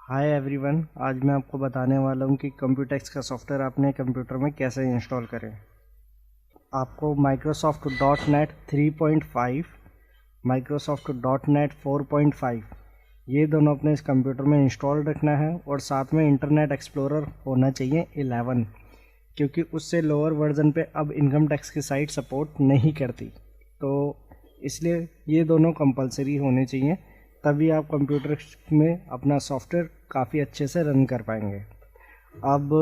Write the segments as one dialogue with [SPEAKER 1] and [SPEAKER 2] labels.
[SPEAKER 1] Hi everyone, आज मैं आपको बताने वाला हूँ कि कंप्यूटेक्स का सॉफ्टवेयर अपने कंप्यूटर में कैसे इंस्टॉल करें। आपको Microsoft dot net 3.5, Microsoft dot net 4.5 ये दोनों अपने इस कंप्यूटर में इंस्टॉल रखना है और साथ में इंटरनेट एक्सप्लोरर होना चाहिए 11, क्योंकि उससे लोअर वर्जन पे अब इनकम टैक्स की साइट सपोर्ट नहीं करती। तो इसलिए ये दोनों कंपलसरी होने चाहिए, तभी आप कंप्यूटर में अपना सॉफ्टवेयर काफ़ी अच्छे से रन कर पाएंगे। अब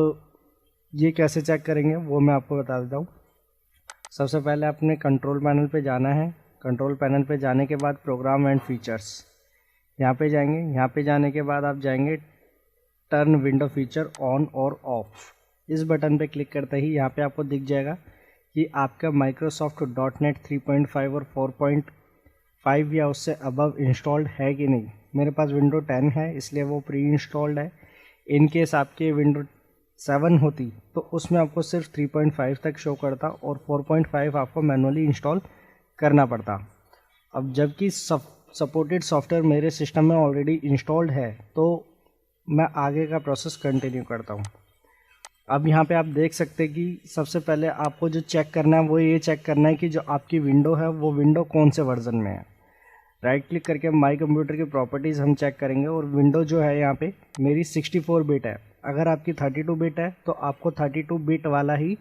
[SPEAKER 1] ये कैसे चेक करेंगे वो मैं आपको बता देता हूँ। सबसे पहले अपने कंट्रोल पैनल पे जाना है। कंट्रोल पैनल पे जाने के बाद प्रोग्राम एंड फीचर्स यहाँ पे जाएंगे। यहाँ पे जाने के बाद आप जाएंगे टर्न विंडो फीचर ऑन और ऑफ। इस बटन पे क्लिक करते ही यहाँ पे आपको दिख जाएगा कि आपका माइक्रोसॉफ्ट डॉट नेट 3.5 और 4.5 या उससे अबव इंस्टॉल्ड है कि नहीं। मेरे पास विंडो 10 है, इसलिए वो प्री इंस्टॉल्ड है। इन केस आपके विंडो 7 होती तो उसमें आपको सिर्फ 3.5 तक शो करता और 4.5 आपको मैनुअली इंस्टॉल करना पड़ता। अब जबकि सपोर्टेड सॉफ्टवेयर मेरे सिस्टम में ऑलरेडी इंस्टॉल्ड है, तो मैं आगे का प्रोसेस कंटिन्यू करता हूँ। अब यहाँ पे आप देख सकते हैं कि सबसे पहले आपको जो चेक करना है वो ये चेक करना है कि जो आपकी विंडो है वो विंडो कौन से वर्जन में है। राइट क्लिक करके माई कंप्यूटर की प्रॉपर्टीज़ हम चेक करेंगे और विंडो जो है यहाँ पे मेरी 64 बिट है। अगर आपकी 32 बिट है तो आपको 32 बिट वाला ही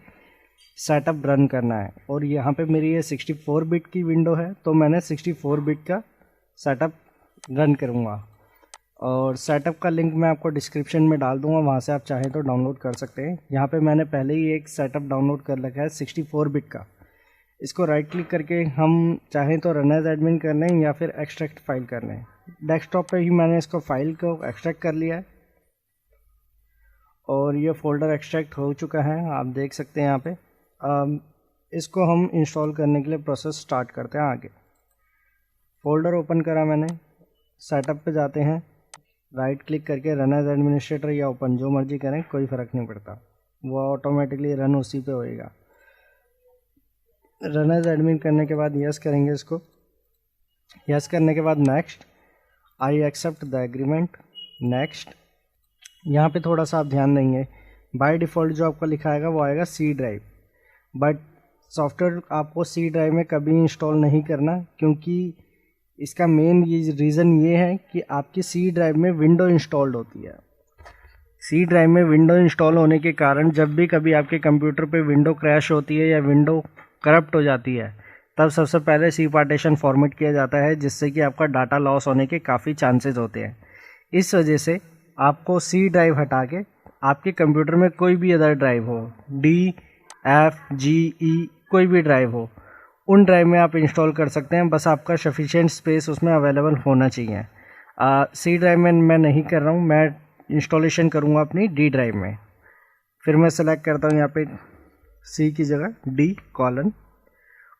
[SPEAKER 1] सेटअप रन करना है, और यहाँ पे मेरी ये 64 बिट की विंडो है तो मैंने 64 बिट का सेटअप रन करूँगा। और सेटअप का लिंक मैं आपको डिस्क्रिप्शन में डाल दूंगा, वहाँ से आप चाहें तो डाउनलोड कर सकते हैं। यहाँ पे मैंने पहले ही एक सेटअप डाउनलोड कर रखा है 64 बिट का। इसको राइट क्लिक करके हम चाहें तो रन एज एडमिन कर लें या फिर एक्सट्रैक्ट फाइल कर लें। डेस्कटॉप पे ही मैंने इसको फाइल को एक्सट्रैक्ट कर लिया है और ये फ़ोल्डर एक्सट्रैक्ट हो चुका है, आप देख सकते हैं यहाँ पे। इसको हम इंस्टॉल करने के लिए प्रोसेस स्टार्ट करते हैं आगे। फ़ोल्डर ओपन करा मैंने, सेटअप पे जाते हैं, राइट क्लिक करके रन एज एडमिनिस्ट्रेटर या ओपन जो मर्जी करें, कोई फ़र्क नहीं पड़ता, वो ऑटोमेटिकली रन उसी पे होएगा। रन एज एडमिन करने के बाद यस करेंगे इसको। यस करने के बाद next, I accept the agreement, next. यहाँ पे थोड़ा सा आप ध्यान देंगे, बाय डिफ़ॉल्ट जो आपका लिखा आएगा वो आएगा सी ड्राइव, बट सॉफ्टवेयर आपको सी ड्राइव में कभी इंस्टॉल नहीं करना, क्योंकि इसका मेन रीज़न ये है कि आपकी सी ड्राइव में विंडो इंस्टॉल्ड होती है। सी ड्राइव में विंडो इंस्टॉल होने के कारण जब भी कभी आपके कंप्यूटर पे विंडो क्रैश होती है या विंडो करप्ट हो जाती है, तब सबसे पहले सी पार्टीशन फॉर्मेट किया जाता है, जिससे कि आपका डाटा लॉस होने के काफ़ी चांसेस होते हैं। इस वजह से आपको सी ड्राइव हटा के आपके कंप्यूटर में कोई भी अदर ड्राइव हो, डी, एफ, जी, ई, कोई भी ड्राइव हो, उन ड्राइव में आप इंस्टॉल कर सकते हैं। बस आपका सफिशिएंट स्पेस उसमें अवेलेबल होना चाहिए। सी ड्राइव में मैं नहीं कर रहा हूँ, मैं इंस्टॉलेशन करूँगा अपनी डी ड्राइव में। फिर मैं सेलेक्ट करता हूँ यहाँ पे सी की जगह डी कॉलन,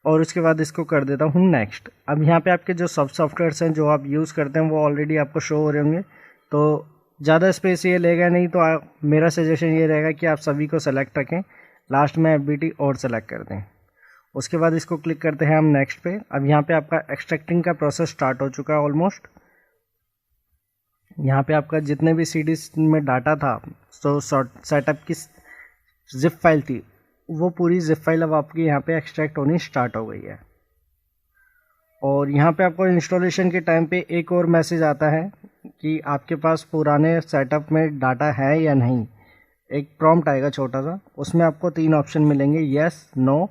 [SPEAKER 1] और उसके बाद इसको कर देता हूँ नेक्स्ट। अब यहाँ पे आपके जो सब सॉफ्टवेयर्स हैं जो आप यूज़ करते हैं वो ऑलरेडी आपको शो हो रहे होंगे, तो ज़्यादा स्पेस ये लेगा नहीं, तो मेरा सजेशन ये रहेगा कि आप सभी को सेलेक्ट रखें, लास्ट में एफबीटी और सेलेक्ट कर दें। उसके बाद इसको क्लिक करते हैं हम नेक्स्ट पे। अब यहाँ पे आपका एक्सट्रैक्टिंग का प्रोसेस स्टार्ट हो चुका है ऑलमोस्ट। यहाँ पे आपका जितने भी सीडी में डाटा था, तो सेटअप की जिप फाइल थी, वो पूरी जिप फाइल अब आपकी यहाँ पे एक्सट्रैक्ट होनी स्टार्ट हो गई है। और यहाँ पे आपको इंस्टॉलेशन के टाइम पे एक और मैसेज आता है कि आपके पास पुराने सेटअप में डाटा है या नहीं। एक प्रॉम्प्ट आएगा छोटा सा, उसमें आपको 3 ऑप्शन मिलेंगे, येस, नो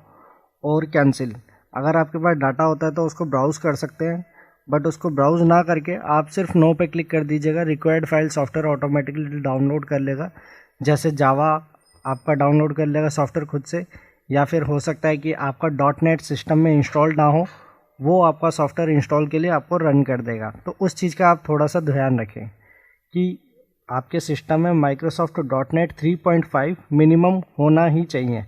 [SPEAKER 1] और कैंसिल। अगर आपके पास डाटा होता है तो उसको ब्राउज़ कर सकते हैं, बट उसको ब्राउज़ ना करके आप सिर्फ नो पे क्लिक कर दीजिएगा। Required file software automatically download कर लेगा, जैसे जावा आपका डाउनलोड कर लेगा सॉफ्टवेयर खुद से, या फिर हो सकता है कि आपका डॉट नेट सिस्टम में इंस्टॉल ना हो, वो आपका सॉफ्टवेयर इंस्टॉल के लिए आपको रन कर देगा। तो उस चीज़ का आप थोड़ा सा ध्यान रखें कि आपके सिस्टम में माइक्रोसॉफ्ट डॉट नेट 3.5 मिनिमम होना ही चाहिए,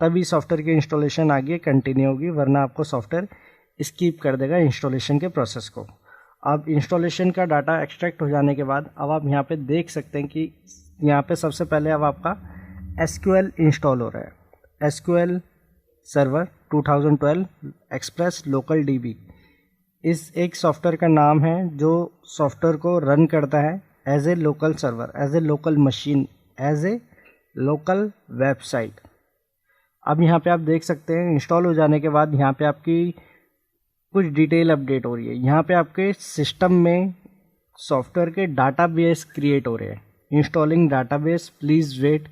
[SPEAKER 1] तभी सॉफ्टवेयर की इंस्टॉलेशन आगे कंटिन्यू होगी, वरना आपको सॉफ्टवेयर स्किप कर देगा इंस्टॉलेशन के प्रोसेस को। अब इंस्टॉलेशन का डाटा एक्सट्रैक्ट हो जाने के बाद अब आप यहाँ पे देख सकते हैं कि यहाँ पे सबसे पहले अब आपका एसक्यूएल इंस्टॉल हो रहा है। SQL server 2012 express local dB, इस एक सॉफ्टवेयर का नाम है जो सॉफ्टवेयर को रन करता है as a local server, as a local machine, as a local website. अब यहाँ पे आप देख सकते हैं इंस्टॉल हो जाने के बाद यहाँ पे आपकी कुछ डिटेल अपडेट हो रही है। यहाँ पे आपके सिस्टम में सॉफ्टवेयर के डाटाबेस क्रिएट हो रहे हैं। Installing database, please wait,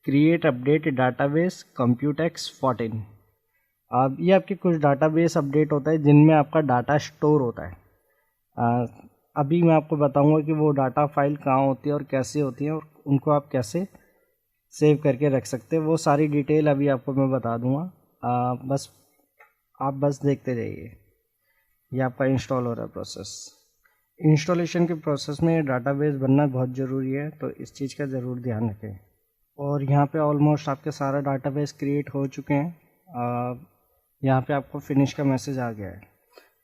[SPEAKER 1] create update database Computex 14। अब ये आपके कुछ डाटाबेस अपडेट होता है जिनमें आपका डाटा स्टोर होता है। अभी मैं आपको बताऊंगा कि वो डाटा फाइल कहाँ होती है और कैसे होती है और उनको आप कैसे सेव करके रख सकते हैं। वो सारी डिटेल अभी आपको मैं बता दूंगा। आप बस देखते जाइए। ये आपका इंस्टॉल हो रहा है प्रोसेस। इंस्टॉलेशन के प्रोसेस में डाटाबेस बनना बहुत ज़रूरी है, तो इस चीज़ का ज़रूर ध्यान रखें। और यहाँ पे ऑलमोस्ट आपके सारा डाटाबेस क्रिएट हो चुके हैं। यहाँ पे आपको फिनिश का मैसेज आ गया है।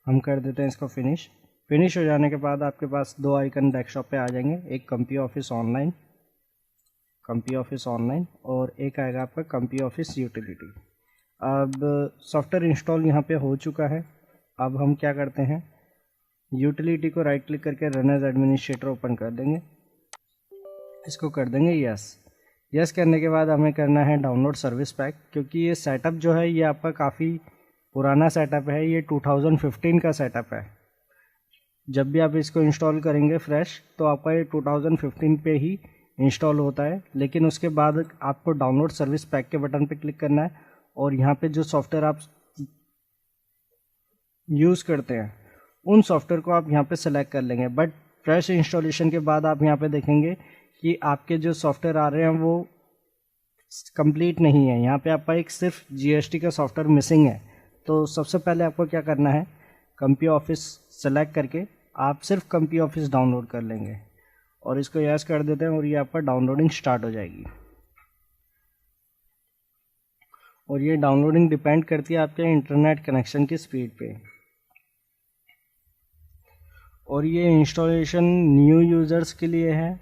[SPEAKER 1] हम कर देते हैं इसको फिनिश। फिनिश हो जाने के बाद आपके पास दो आइकन डेस्कटॉप पे आ जाएंगे, एक कंपी ऑफिस ऑनलाइन और एक आएगा आपका कंपी ऑफिस यूटिलिटी। अब सॉफ्टवेयर इंस्टॉल यहाँ पे हो चुका है। अब हम क्या करते हैं, यूटिलिटी को राइट क्लिक करके रन एज एडमिनिस्ट्रेटर ओपन कर देंगे। इसको कर देंगे यस करने के बाद हमें करना है डाउनलोड सर्विस पैक, क्योंकि ये सेटअप जो है ये आपका काफ़ी पुराना सेटअप है। ये 2015 का सेटअप है। जब भी आप इसको इंस्टॉल करेंगे फ्रेश तो आपका ये 2015 पे ही इंस्टॉल होता है। लेकिन उसके बाद आपको डाउनलोड सर्विस पैक के बटन पे क्लिक करना है और यहाँ पे जो सॉफ्टवेयर आप यूज़ करते हैं उन सॉफ्टवेयर को आप यहाँ पे सेलेक्ट कर लेंगे। बट फ्रेश इंस्टॉलेशन के बाद आप यहाँ पे देखेंगे कि आपके जो सॉफ्टवेयर आ रहे हैं वो कंप्लीट नहीं है। यहाँ पे आपका एक सिर्फ जीएसटी का सॉफ्टवेयर मिसिंग है। तो सबसे पहले आपको क्या करना है, कंपी ऑफिस सेलेक्ट करके आप सिर्फ कंपी ऑफिस डाउनलोड कर लेंगे और इसको यस कर देते हैं और ये आपका डाउनलोडिंग स्टार्ट हो जाएगी। और ये डाउनलोडिंग डिपेंड करती है आपके इंटरनेट कनेक्शन की स्पीड पे। और ये इंस्टॉलेशन न्यू यूज़र्स के लिए है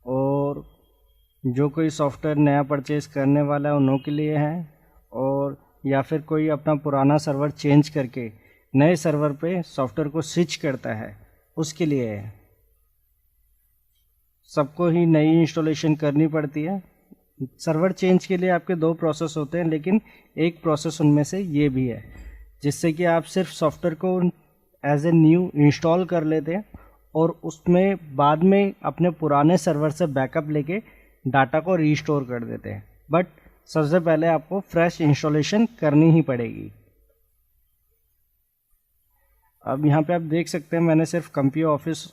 [SPEAKER 1] और जो कोई सॉफ्टवेयर नया परचेज करने वाला है उन्हों के लिए है, और या फिर कोई अपना पुराना सर्वर चेंज करके नए सर्वर पे सॉफ्टवेयर को स्विच करता है उसके लिए है। सबको ही नई इंस्टॉलेशन करनी पड़ती है। सर्वर चेंज के लिए आपके दो प्रोसेस होते हैं, लेकिन एक प्रोसेस उनमें से ये भी है जिससे कि आप सिर्फ सॉफ्टवेयर को एज ए न्यू इंस्टॉल कर लेते हैं और उसमें बाद में अपने पुराने सर्वर से बैकअप लेके डाटा को रीस्टोर कर देते हैं। बट सबसे पहले आपको फ्रेश इंस्टॉलेशन करनी ही पड़ेगी। अब यहाँ पे आप देख सकते हैं मैंने सिर्फ कंपी ऑफिस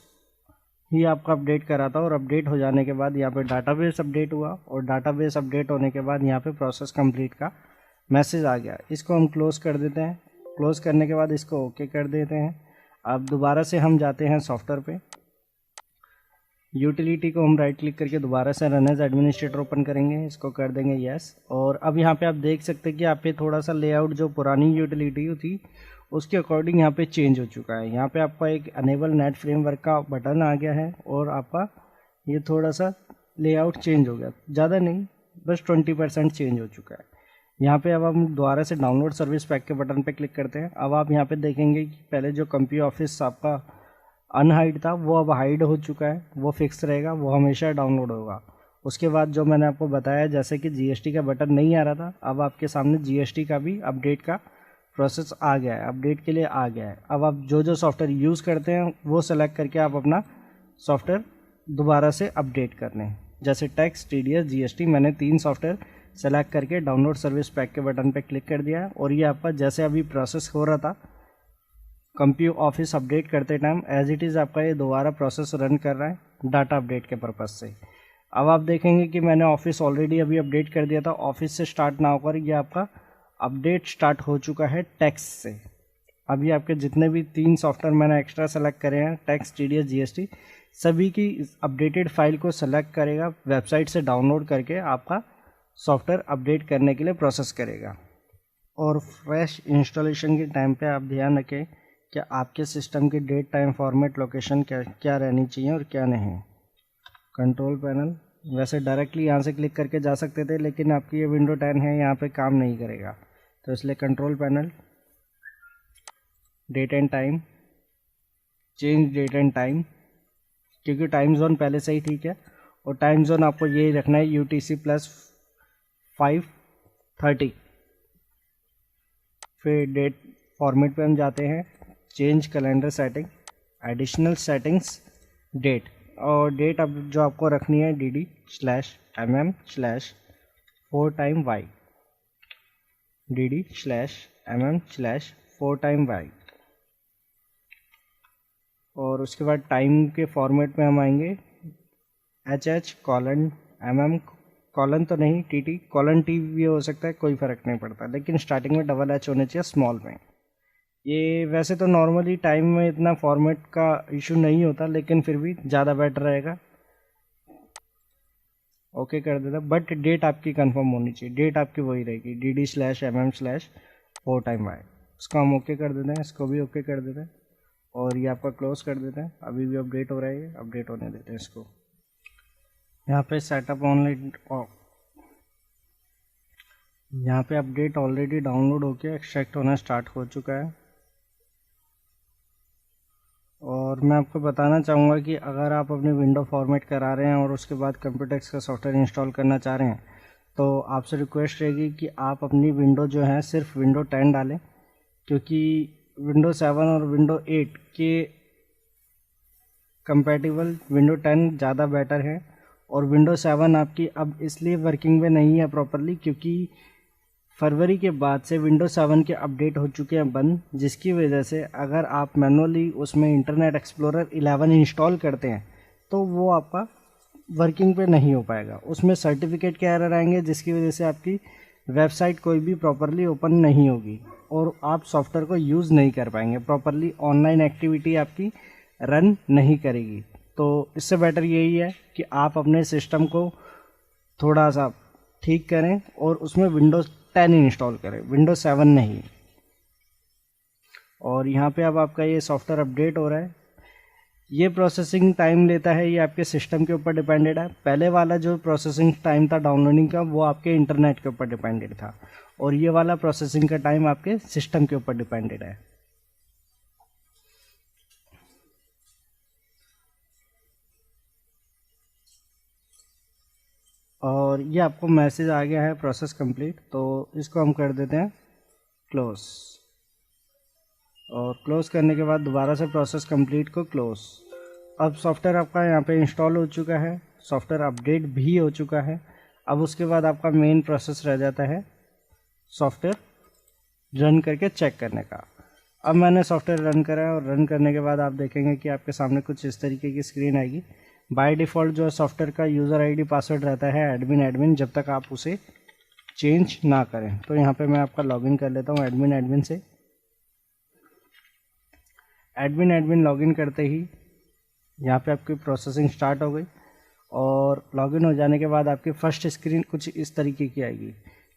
[SPEAKER 1] ही आपका अपडेट करा था और अपडेट हो जाने के बाद यहाँ पे डाटाबेस अपडेट हुआ और डाटाबेस अपडेट होने के बाद यहाँ पे प्रोसेस कंप्लीट का मैसेज आ गया। इसको हम क्लोज़ कर देते हैं। क्लोज़ करने के बाद इसको ओके कर देते हैं। अब दोबारा से हम जाते हैं सॉफ्टवेयर पे। यूटिलिटी को हम राइट क्लिक करके दोबारा से रन एज एडमिनिस्ट्रेटर ओपन करेंगे। इसको कर देंगे यस। और अब यहाँ पे आप देख सकते हैं कि यहाँ पे थोड़ा सा लेआउट जो पुरानी यूटिलिटी थी उसके अकॉर्डिंग यहाँ पे चेंज हो चुका है। यहाँ पे आपका एक अनेबल नेट फ्रेमवर्क का बटन आ गया है और आपका ये थोड़ा सा लेआउट चेंज हो गया, ज़्यादा नहीं, बस 20% चेंज हो चुका है। यहाँ पे अब हम दोबारा से डाउनलोड सर्विस पैक के बटन पे क्लिक करते हैं। अब आप यहाँ पे देखेंगे कि पहले जो कंपी ऑफिस आपका अनहाइड था वो अब हाइड हो चुका है, वो फिक्स रहेगा, वो हमेशा डाउनलोड होगा। उसके बाद जो मैंने आपको बताया जैसे कि जीएसटी का बटन नहीं आ रहा था, अब आपके सामने जीएसटी का भी अपडेट का प्रोसेस आ गया है, अपडेट के लिए आ गया है। अब आप जो जो सॉफ्टवेयर यूज़ करते हैं वो सेलेक्ट करके आप अपना सॉफ्टवेयर दोबारा से अपडेट कर लें। जैसे टैक्स, टीडीएस, जीएसटी, मैंने 3 सॉफ्टवेयर सेलेक्ट करके डाउनलोड सर्विस पैक के बटन पे क्लिक कर दिया है और ये आपका जैसे अभी प्रोसेस हो रहा था कंपी ऑफिस अपडेट करते टाइम एज इट इज़ आपका ये दोबारा प्रोसेस रन कर रहा है डाटा अपडेट के पर्पज़ से। अब आप देखेंगे कि मैंने ऑफिस ऑलरेडी अभी अपडेट कर दिया था। ऑफिस से स्टार्ट ना होकर ये आपका अपडेट स्टार्ट हो चुका है टैक्स से। अभी आपके जितने भी 3 सॉफ्टवेयर मैंने एक्स्ट्रा सेलेक्ट करे हैं, टैक्स, टीडीएस, जीएसटी, सभी की अपडेटेड फाइल को सेलेक्ट करेगा, वेबसाइट से डाउनलोड करके आपका सॉफ्टवेयर अपडेट करने के लिए प्रोसेस करेगा। और फ्रेश इंस्टॉलेशन के टाइम पे आप ध्यान रखें कि आपके सिस्टम की डेट, टाइम, फॉर्मेट, लोकेशन क्या रहनी चाहिए और क्या नहीं। कंट्रोल पैनल, वैसे डायरेक्टली यहाँ से क्लिक करके जा सकते थे, लेकिन आपकी ये विंडो 10 है, यहाँ पे काम नहीं करेगा, तो इसलिए control panel, date and time, change date and time, क्योंकि टाइम जोन पहले से ही ठीक है। और टाइम जोन आपको ये रखना है UTC+5:30। फिर डेट फॉर्मेट पे हम जाते हैं, change calendar setting, additional settings, date. और डेट अब जो आपको रखनी है DD/mm/4x/y, DD/mm/4x/y। और उसके बाद टाइम के फॉर्मेट में हम आएंगे HH:MM तो नहीं, TT:T भी हो सकता है, कोई फ़र्क नहीं पड़ता, लेकिन स्टार्टिंग में डबल H होने चाहिए स्मॉल में। ये वैसे तो नॉर्मली टाइम में इतना फॉर्मेट का इशू नहीं होता, लेकिन फिर भी ज़्यादा बेटर रहेगा। ओके कर देता, बट डेट आपकी कंफर्म होनी चाहिए, डेट आपकी वही रहेगी DD/mm/4x/y। इसको हम ओके कर देते हैं, इसको भी ओके कर देते हैं, और ये आपका क्लोज कर देते हैं। अभी भी अपडेट हो रहा है, अपडेट होने देते हैं इसको। यहाँ पे सेटअप ऑनलाइन, यहाँ पे अपडेट ऑलरेडी डाउनलोड होकर एक्सट्रैक्ट होना स्टार्ट हो चुका है। और मैं आपको बताना चाहूँगा कि अगर आप अपनी विंडो फॉर्मेट करा रहे हैं और उसके बाद कंप्यूटेक्स का सॉफ्टवेयर इंस्टॉल करना चाह रहे हैं, तो आपसे रिक्वेस्ट रहेगी कि आप अपनी विंडो जो है सिर्फ विंडो 10 डालें, क्योंकि विंडो 7 और विंडो 8 के कंपैटिबल विंडो 10 ज़्यादा बेटर है। और विंडो 7 आपकी अब इसलिए वर्किंग में नहीं है प्रॉपरली, क्योंकि फरवरी के बाद से विंडो 7 के अपडेट हो चुके हैं बंद, जिसकी वजह से अगर आप मैनुअली उसमें इंटरनेट एक्सप्लोरर 11 इंस्टॉल करते हैं तो वो आपका वर्किंग पे नहीं हो पाएगा। उसमें सर्टिफिकेट के एरर आएंगे, जिसकी वजह से आपकी वेबसाइट कोई भी प्रॉपरली ओपन नहीं होगी और आप सॉफ्टवेयर को यूज़ नहीं कर पाएंगे प्रॉपरली, ऑनलाइन एक्टिविटी आपकी रन नहीं करेगी। तो इससे बेटर यही है कि आप अपने सिस्टम को थोड़ा सा ठीक करें और उसमें विंडोज़ 10 इंस्टॉल करें, विंडो 7 नहीं। और यहाँ पे अब आपका ये सॉफ्टवेयर अपडेट हो रहा है। ये प्रोसेसिंग टाइम लेता है, ये आपके सिस्टम के ऊपर डिपेंडेड है। पहले वाला जो प्रोसेसिंग टाइम था डाउनलोडिंग का, वो आपके इंटरनेट के ऊपर डिपेंडेड था, और ये वाला प्रोसेसिंग का टाइम आपके सिस्टम के ऊपर डिपेंडेड है। और ये आपको मैसेज आ गया है प्रोसेस कंप्लीट, तो इसको हम कर देते हैं क्लोज। और क्लोज करने के बाद दोबारा से प्रोसेस कंप्लीट को क्लोज। अब सॉफ्टवेयर आपका यहाँ पे इंस्टॉल हो चुका है, सॉफ्टवेयर अपडेट भी हो चुका है। अब उसके बाद आपका मेन प्रोसेस रह जाता है सॉफ्टवेयर रन करके चेक करने का। अब मैंने सॉफ्टवेयर रन करा है, और रन करने के बाद आप देखेंगे कि आपके सामने कुछ इस तरीके की स्क्रीन आएगी। बाय डिफ़ॉल्ट जो सॉफ्टवेयर का यूज़र आईडी पासवर्ड रहता है एडमिन जब तक आप उसे चेंज ना करें। तो यहाँ पे मैं आपका लॉगिन कर लेता हूँ एडमिन से। एडमिन लॉगिन करते ही यहाँ पे आपकी प्रोसेसिंग स्टार्ट हो गई, और लॉगिन हो जाने के बाद आपकी फ़र्स्ट स्क्रीन कुछ इस तरीके की आएगी।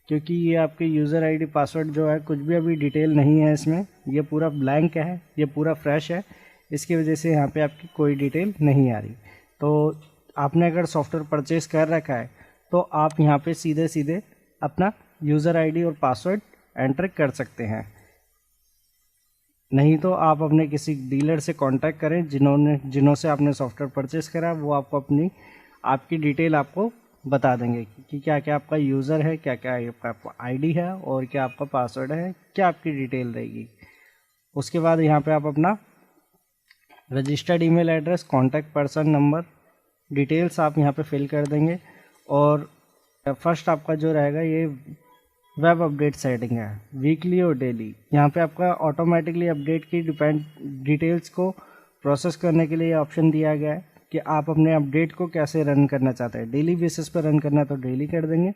[SPEAKER 1] क्योंकि ये आपके यूज़र आईडी पासवर्ड जो है कुछ भी अभी डिटेल नहीं है इसमें, ये पूरा ब्लैंक है, ये पूरा फ्रेश है, इसकी वजह से यहाँ पे आपकी कोई डिटेल नहीं आ रही। तो आपने अगर सॉफ्टवेयर परचेज़ कर रखा है तो आप यहाँ पे सीधे सीधे अपना यूज़र आईडी और पासवर्ड एंटर कर सकते हैं। नहीं तो आप अपने किसी डीलर से कांटेक्ट करें जिन्हों से आपने सॉफ्टवेयर परचेस करा, वो आपको आपकी डिटेल आपको बता देंगे कि क्या क्या आपका यूज़र है, क्या क्या आपका आईडी है, और क्या आपका पासवर्ड है, क्या आपकी डिटेल रहेगी। उसके बाद यहाँ पे आप अपना registered email address, contact person number, details आप यहाँ पे फिल कर देंगे। और फर्स्ट आपका जो रहेगा ये वेब अपडेट सेटिंग है, वीकली और डेली। यहाँ पे आपका ऑटोमेटिकली अपडेट की डिटेल्स को प्रोसेस करने के लिए ये ऑप्शन दिया गया है कि आप अपने अपडेट को कैसे रन करना चाहते हैं। डेली बेसिस पर रन करना तो डेली कर देंगे।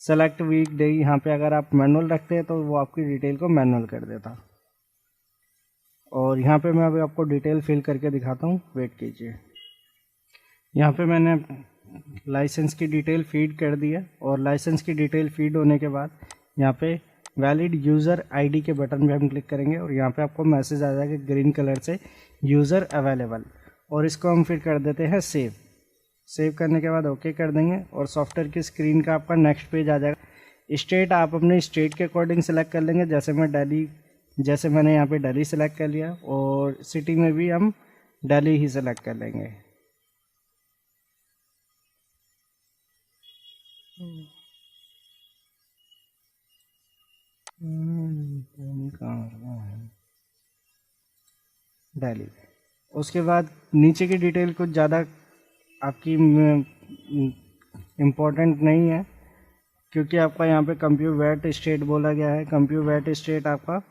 [SPEAKER 1] सेलेक्ट वीक डे, यहाँ पे अगर आप मैनुअल रखते हैं तो वो आपकी डिटेल को मैनुअल कर देता। और यहाँ पे मैं अभी आपको डिटेल फिल करके दिखाता हूँ, वेट कीजिए। यहाँ पे मैंने लाइसेंस की डिटेल फीड कर दी है, और लाइसेंस की डिटेल फीड होने के बाद यहाँ पे वैलिड यूज़र आईडी के बटन पे हम क्लिक करेंगे, और यहाँ पे आपको मैसेज आ जाएगा ग्रीन कलर से यूज़र अवेलेबल, और इसको हम फिर कर देते हैं सेव। सेव करने के बाद ओके कर देंगे, और सॉफ्टवेयर की स्क्रीन का आपका नेक्स्ट पेज आ जाएगा। स्टेट आप अपने स्टेट के अकॉर्डिंग सेलेक्ट कर लेंगे, जैसे मैंने यहाँ पे दिल्ली सेलेक्ट कर लिया, और सिटी में भी हम दिल्ली ही सेलेक्ट कर लेंगे। डेली। उसके बाद नीचे की डिटेल कुछ ज़्यादा आपकी इम्पोर्टेंट नहीं है, क्योंकि आपका यहाँ पे कंप्यूट वेट स्टेट बोला गया है। कंप्यूट वेट स्टेट आपका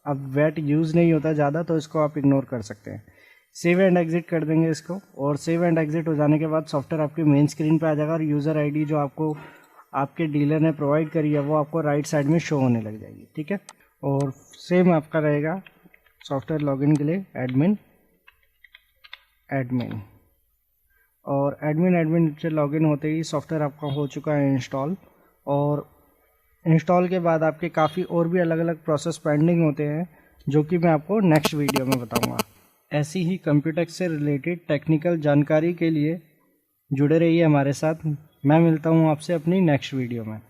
[SPEAKER 1] अब वेट यूज़ नहीं होता ज़्यादा, तो इसको आप इग्नोर कर सकते हैं। सेव एंड एग्जिट कर देंगे इसको, और सेव एंड एग्जिट हो जाने के बाद सॉफ्टवेयर आपकी मेन स्क्रीन पे आ जाएगा और यूज़र आईडी जो आपको आपके डीलर ने प्रोवाइड करी है वो आपको राइट साइड में शो होने लग जाएगी। ठीक है, और सेम आपका रहेगा सॉफ्टवेयर लॉगिन के लिए एडमिन और एडमिन से लॉगिन होते ही सॉफ्टवेयर आपका हो चुका है इंस्टॉल। और इंस्टॉल के बाद आपके काफ़ी और भी अलग अलग प्रोसेस पेंडिंग होते हैं, जो कि मैं आपको नेक्स्ट वीडियो में बताऊंगा। ऐसी ही कंप्यूटेक्स से रिलेटेड टेक्निकल जानकारी के लिए जुड़े रहिए हमारे साथ। मैं मिलता हूं आपसे अपनी नेक्स्ट वीडियो में।